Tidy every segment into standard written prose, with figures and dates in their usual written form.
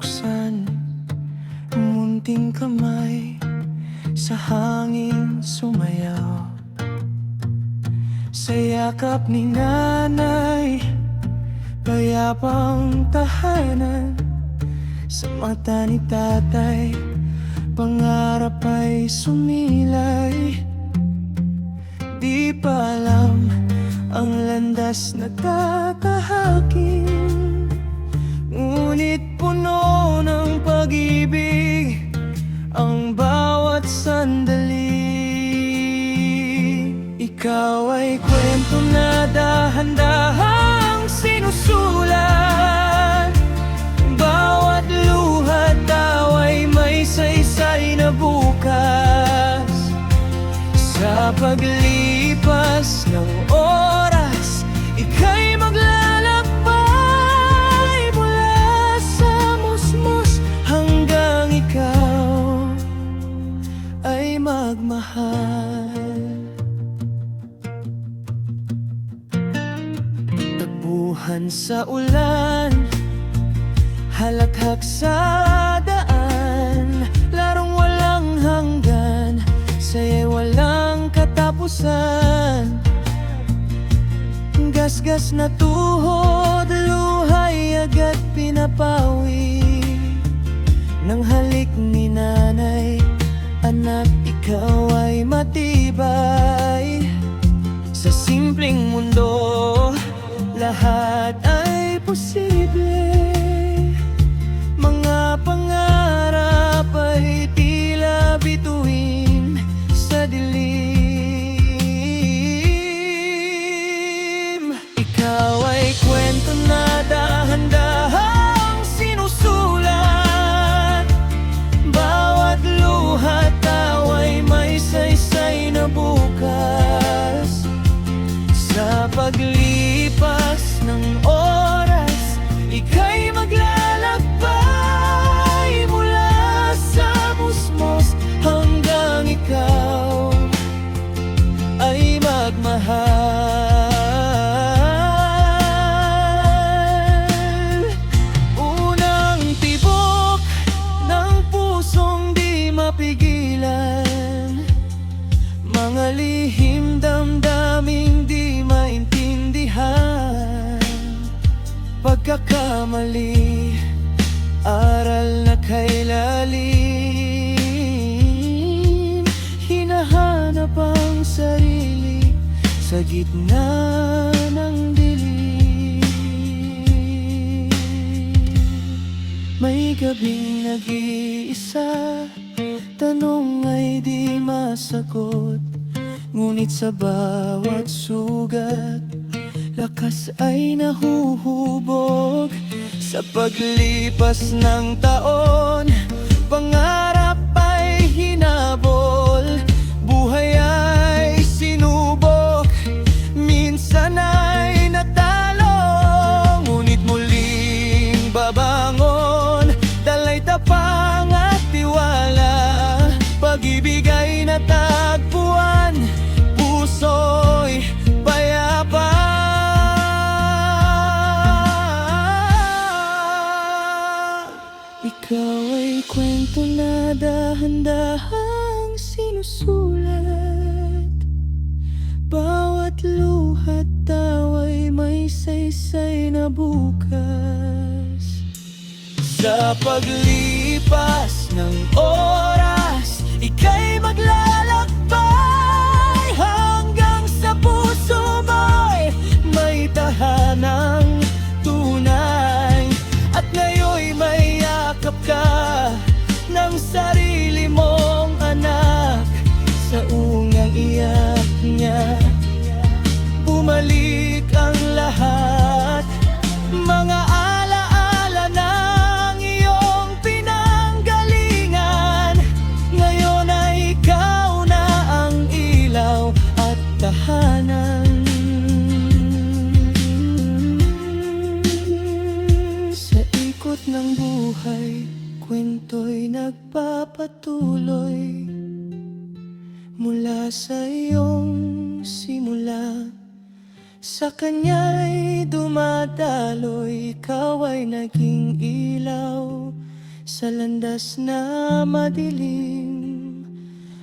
buksan, munting kamay sa hangin sumayaw. Sa yakap ni nanay, payapang tahanan. Sa mata ni tatay, pangarap ay sumilay. Di pa alam ang landas na tatahakin, ngunit puno ng pag-ibig ang bawat sandali. Ikaw ay kwento na dahan-dahang sinusulat. Bawat luha daw ay may saysay na bukas. Sa paglipas ng oras, ika'y maglalakbay mula sa musmos hanggang ikaw ay magmahal. Tagpuhan sa ulan, halakhak sa daan, larong walang hanggan, saya'y walang katapusan. Gasgas na tuhod, luhay agad pinapawi ng halik ni nanay. Anak, ikaw ay matibay. Sa simpleng mundo, lahat ay posible. Mga pangarap ay tila bituin sa dilim. Ikaw ay kwento na dahan-dahang sinusulat. Bawat luha daw ay may saysay na bukas. Sa paglipas ng oras, ika'y maglalakbay mula sa musmos hanggang ikaw ay magmahal. Unang tibok ng pusong di mapigilan, mga lihim damdaming di maintindihan. Pagkakamali, aral na kay lalim, hinahanap ang sarili sa gitna ng dilim. May gabing nag-iisa, tanong ay di masagot, ngunit sa bawat sugat, lakas ay nahuhubog. Sa paglipas ng taon, pangarap ay hinabol, buhay ay sinubok, minsan ay natalo, ngunit muling babangon, dalay tapang at tiwala. Pag-ibig ay natagpuan, puso'y payapa. Ikaw ay kwento na dahan-dahang sinusulat. Bawat luhat daw ay may saysay na bukas. Sa paglipas ng oras, ika'y maglalakbay hanggang sa puso mo'y may tahanang tunay. At ngayon'y may yakap ka ng sarili mong anak. Sa ungang iyak niya, bumalik ang lahat, mga alaala ng iyong pinanggalingan. Ngayon ay ikaw na ang ilaw at tahanan. Sa ikot ng buhay, kwento'y nagpapatuloy mula sa iyong simula. Sa kanya'y dumadaloy, ikaw ay naging ilaw Sa landas na madilim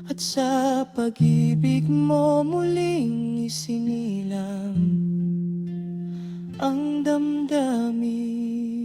at sa pag-ibig mo muling isinilang ang damdamin.